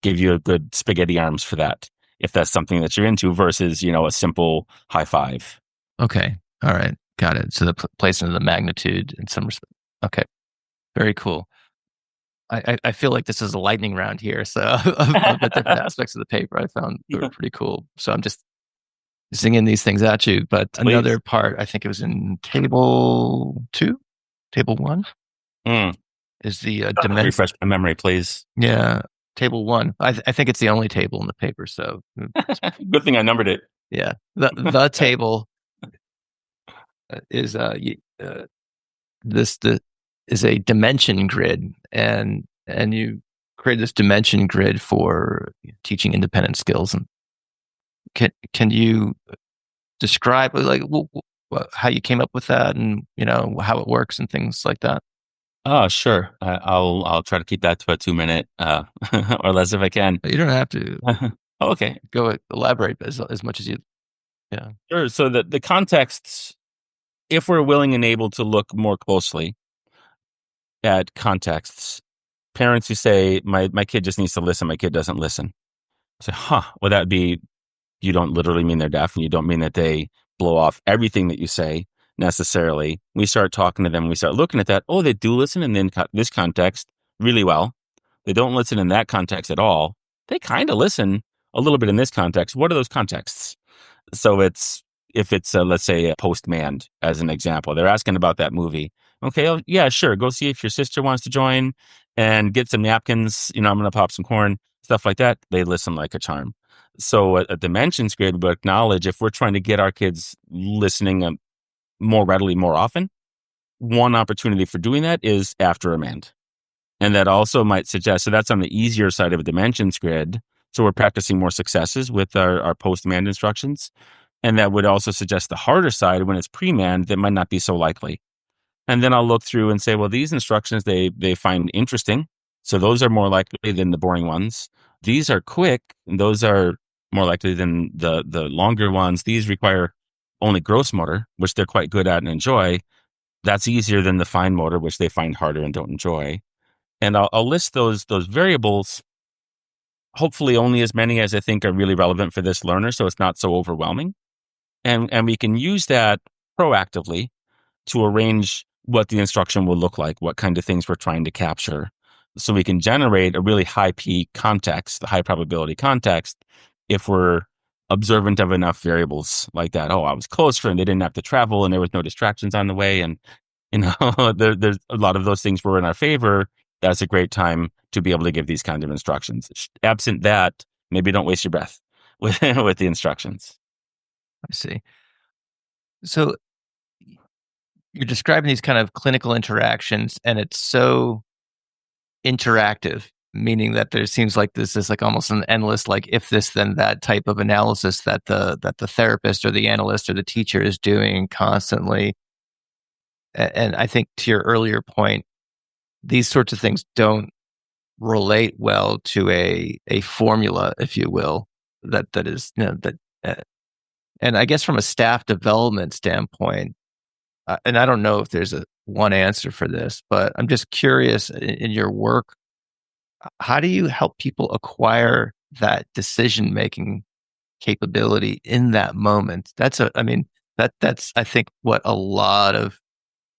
give you a good spaghetti arms for that if that's something that you're into versus, a simple high five. Okay. All right. Got it. So the placement of the magnitude in some respect. Okay. Very cool. I feel like this is a lightning round here. So of the different aspects of the paper I found were pretty cool. So I'm just zinging these things at you. But another part, I think it was in table 2, table 1, is the dimension. Refresh my memory, please. Yeah, table 1. I think it's the only table in the paper. So good thing I numbered it. Yeah, the table is is a dimension grid, and you create this dimension grid for teaching independent skills. And can you describe like how you came up with that, and how it works and things like that? Oh, sure. I'll try to keep that to a 2-minute or less if I can. You don't have to. Okay. Go elaborate as much as you. Yeah. Sure. So the context if we're willing and able to look more closely at contexts, parents who say, my kid just needs to listen, my kid doesn't listen. I say, well, that'd be, you don't literally mean they're deaf, and you don't mean that they blow off everything that you say necessarily. We start talking to them, we start looking at that. Oh, they do listen in this context really well. They don't listen in that context at all. They kind of listen a little bit in this context. What are those contexts? So if it's let's say a Postman as an example, they're asking about that movie. Okay, oh, yeah, sure. Go see if your sister wants to join and get some napkins. I'm going to pop some corn, stuff like that. They listen like a charm. So a dimensions grid will acknowledge if we're trying to get our kids listening more readily, more often. One opportunity for doing that is after a mand. And that also might suggest, so that's on the easier side of a dimensions grid. So we're practicing more successes with our post-mand instructions. And that would also suggest the harder side when it's pre-mand that might not be so likely. And then I'll look through and say, well, these instructions they find interesting. So those are more likely than the boring ones. These are quick, and those are more likely than the longer ones. These require only gross motor, which they're quite good at and enjoy. That's easier than the fine motor, which they find harder and don't enjoy. And I'll list those variables, hopefully only as many as I think are really relevant for this learner, so it's not so overwhelming. And we can use that proactively to arrange what the instruction will look like, what kind of things we're trying to capture. So we can generate a really high P context, the high probability context, if we're observant of enough variables like that. Oh, I was closer and they didn't have to travel and there was no distractions on the way. And, there's a lot of those things were in our favor. That's a great time to be able to give these kinds of instructions. Absent that, maybe don't waste your breath with the instructions. I see. So you're describing these kind of clinical interactions, and it's so interactive, meaning that there seems like this is like almost an endless, like if this then that type of analysis that the therapist or the analyst or the teacher is doing constantly. And I think to your earlier point, these sorts of things don't relate well to a formula, if you will, that is that. And I guess from a staff development standpoint, and I don't know if there's a one answer for this, but I'm just curious in your work, how do you help people acquire that decision making capability in that moment? That's I think what a lot of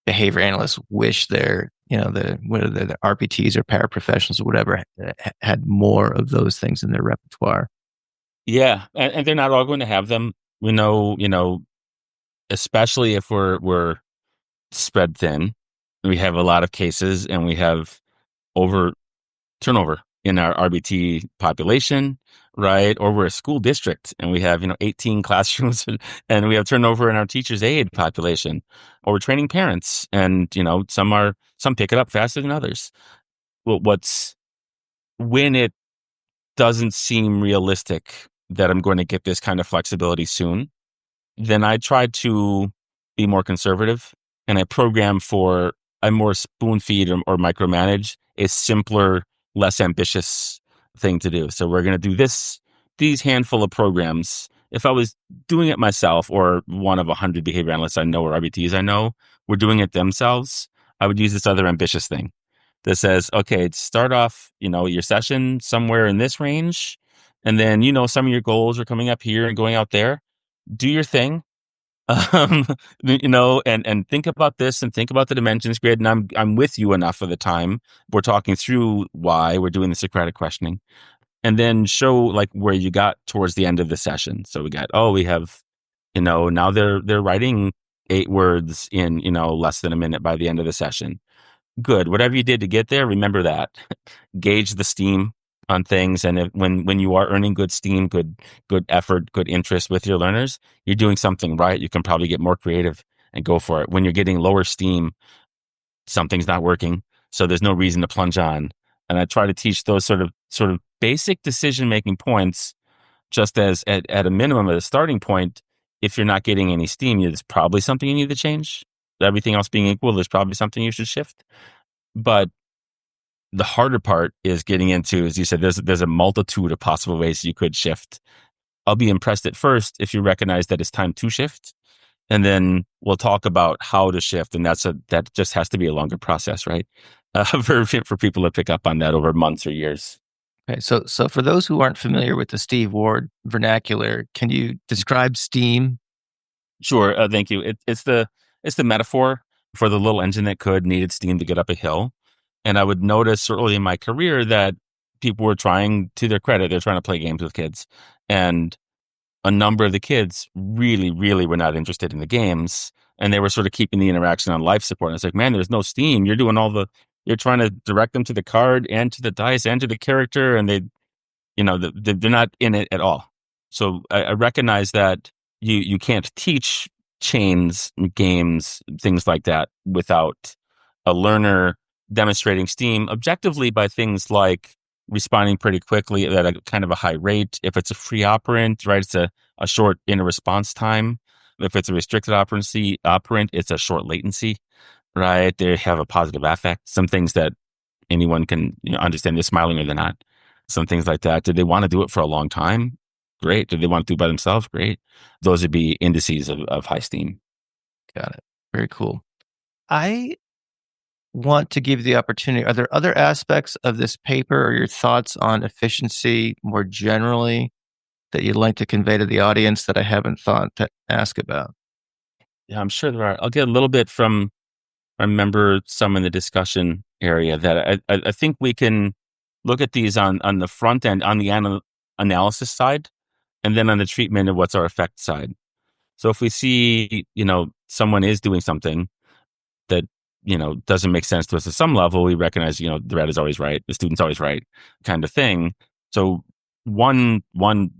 behavior analysts wish whether they're the RPTs or paraprofessionals or whatever had more of those things in their repertoire. Yeah, and they're not all going to have them. We know, especially if we're spread thin, we have a lot of cases and we have over turnover in our RBT population, right? Or we're a school district and we have, 18 classrooms and we have turnover in our teachers' aide population, or we're training parents and, some pick it up faster than others. Well, when it doesn't seem realistic that I'm going to get this kind of flexibility soon, then I try to be more conservative and I program for a more spoon feed or micromanage a simpler, less ambitious thing to do. So we're going to do these handful of programs. If I was doing it myself or one of 100 behavior analysts I know or RBTs I know were doing it themselves, I would use this other ambitious thing that says, okay, start off, your session somewhere in this range. And then, some of your goals are coming up here and going out there. Do your thing. And think about this and think about the dimensions grid. And I'm with you enough of the time. We're talking through why we're doing the Socratic questioning, and then show like where you got towards the end of the session. So we have, now they're writing 8 words in, less than a minute by the end of the session. Good. Whatever you did to get there, remember that. Gauge the steam on things, and when you are earning good steam, good effort, good interest with your learners, you're doing something right. You can probably get more creative and go for it. When you're getting lower steam, something's not working, so there's no reason to plunge on. And I try to teach those sort of basic decision making points, just as at a minimum at a starting point. If you're not getting any steam, there's probably something you need to change. Everything else being equal, there's probably something you should shift. But the harder part is getting into, as you said, there's a multitude of possible ways you could shift. I'll be impressed at first if you recognize that it's time to shift. And then we'll talk about how to shift. And that just has to be a longer process, right? For people to pick up on that over months or years. Okay, so for those who aren't familiar with the Steve Ward vernacular, can you describe STEAM? Sure. Thank you. It's the metaphor for the little engine that needed steam to get up a hill. And I would notice early in my career that people were trying, to their credit, they're trying to play games with kids. And a number of the kids really, really were not interested in the games. And they were sort of keeping the interaction on life support. And it's like, man, there's no steam. You're trying to direct them to the card and to the dice and to the character. And they're not in it at all. So I recognize that you can't teach chains, games, things like that without a learner demonstrating STEAM objectively by things like responding pretty quickly at a kind of a high rate. If it's a free operand, right, it's a short inner response time. If it's a restricted operand, it's a short latency, right? They have a positive affect. Some things that anyone can understand, they're smiling or they're not. Some things like that. Did they want to do it for a long time? Great. Did they want to do it by themselves? Great. Those would be indices of high STEAM. Got it. Very cool. I want to give you the opportunity. Are there other aspects of this paper or your thoughts on efficiency more generally that you'd like to convey to the audience that I haven't thought to ask about? Yeah, I'm sure there are. I'll get a little bit from, I remember some in the discussion area that I think we can look at these on the front end, on the analysis side, and then on the treatment of what's our effect side. So if we see, someone is doing something that, doesn't make sense to us at some level, we recognize, the red is always right, the student's always right, kind of thing. So one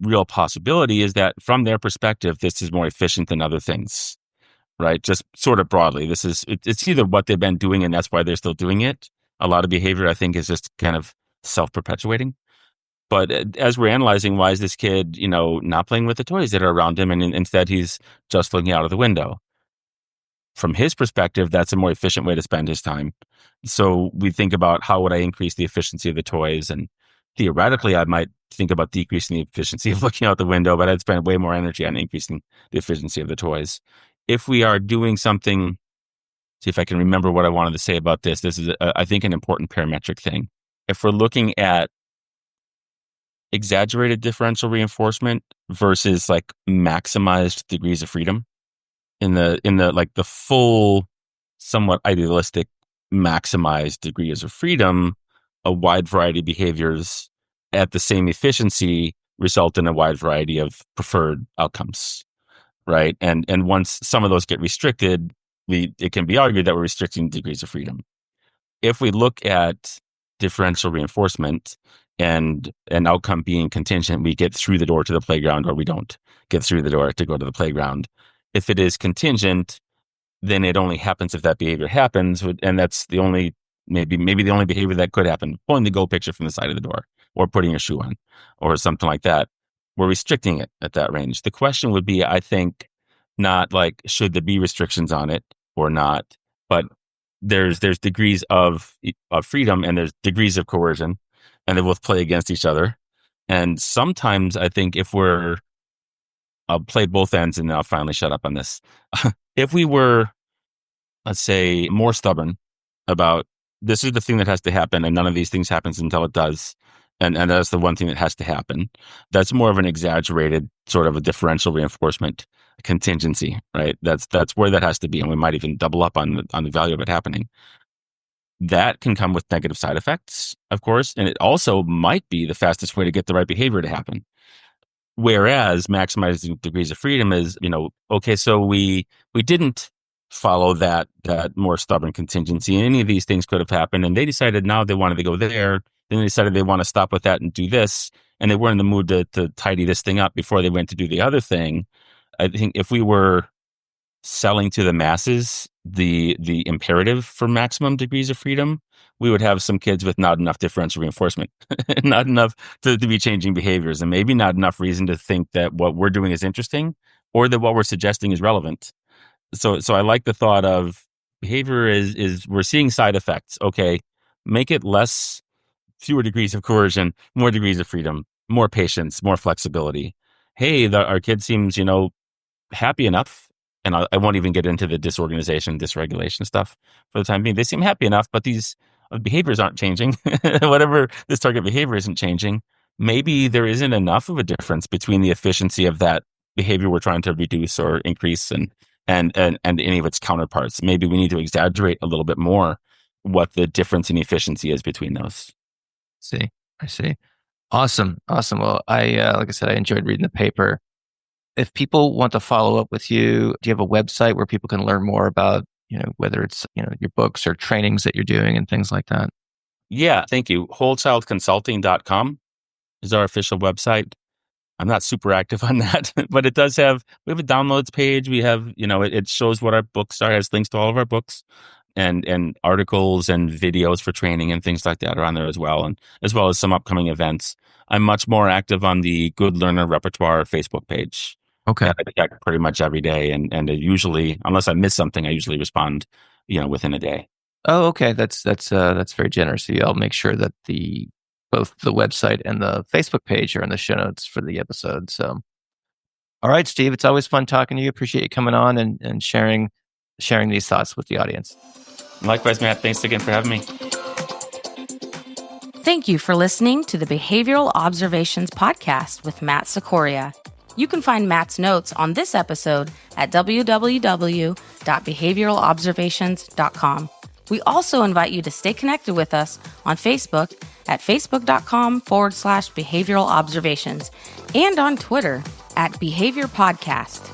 real possibility is that from their perspective, this is more efficient than other things, right? Just sort of broadly, it's either what they've been doing and that's why they're still doing it. A lot of behavior, I think, is just kind of self-perpetuating. But as we're analyzing, why is this kid, not playing with the toys that are around him, and instead he's just looking out of the window? From his perspective, that's a more efficient way to spend his time. So we think about, how would I increase the efficiency of the toys? And theoretically, I might think about decreasing the efficiency of looking out the window, but I'd spend way more energy on increasing the efficiency of the toys. If we are doing something, see if I can remember what I wanted to say about this. This is, I think, an important parametric thing. If we're looking at exaggerated differential reinforcement versus like maximized degrees of freedom, in the like the full, somewhat idealistic maximized degrees of freedom, a wide variety of behaviors at the same efficiency result in a wide variety of preferred outcomes, right? And once some of those get restricted, it can be argued that we're restricting degrees of freedom. If we look at differential reinforcement and an outcome being contingent, we get through the door to the playground or we don't get through the door to go to the playground. If it is contingent, then it only happens if that behavior happens. And that's the only, maybe the only behavior that could happen, pulling the go picture from the side of the door or putting your shoe on or something like that. We're restricting it at that range. The question would be, I think, not like, should there be restrictions on it or not, but there's degrees of freedom and there's degrees of coercion, and they both play against each other. And sometimes I think I'll play both ends and then I'll finally shut up on this. If we were, let's say, more stubborn about, this is the thing that has to happen and none of these things happens until it does, and that's the one thing that has to happen, that's more of an exaggerated sort of a differential reinforcement contingency, right? That's where that has to be, and we might even double up on the value of it happening. That can come with negative side effects, of course, and it also might be the fastest way to get the right behavior to happen. Whereas maximizing degrees of freedom is, okay, so we didn't follow that more stubborn contingency, and any of these things could have happened, and they decided now they wanted to go there, then they decided they want to stop with that and do this, and they weren't in the mood to tidy this thing up before they went to do the other thing. I think if we were selling to the masses the imperative for maximum degrees of freedom, we would have some kids with not enough differential reinforcement, not enough to be changing behaviors, and maybe not enough reason to think that what we're doing is interesting or that what we're suggesting is relevant. So I like the thought of behavior is we're seeing side effects. Okay, make it fewer degrees of coercion, more degrees of freedom, more patience, more flexibility. Hey, our kid seems, happy enough and I won't even get into the disorganization, dysregulation stuff for the time being. They seem happy enough, but these behaviors aren't changing. Whatever this target behavior isn't changing. Maybe there isn't enough of a difference between the efficiency of that behavior we're trying to reduce or increase and any of its counterparts. Maybe we need to exaggerate a little bit more what the difference in efficiency is between those. I see. Awesome. Well, like I said, I enjoyed reading the paper. If people want to follow up with you, do you have a website where people can learn more about, whether it's, your books or trainings that you're doing and things like that? Yeah, thank you. wholechildconsulting.com is our official website. I'm not super active on that, but we have a downloads page. We have, it shows what our books are, has links to all of our books and articles and videos for training and things like that are on there as well. And as well as some upcoming events. I'm much more active on the Good Learner Repertoire Facebook page. Okay. I check pretty much every day. And usually, unless I miss something, I usually respond, within a day. Oh, okay. That's very generous of you. I'll make sure that both the website and the Facebook page are in the show notes for the episode. So, all right, Steve, it's always fun talking to you. Appreciate you coming on and sharing these thoughts with the audience. Likewise, Matt. Thanks again for having me. Thank you for listening to the Behavioral Observations Podcast with Matt Cicoria. You can find Matt's notes on this episode at www.behavioralobservations.com. We also invite you to stay connected with us on Facebook at facebook.com/behavioral observations and on Twitter at Behavior Podcast.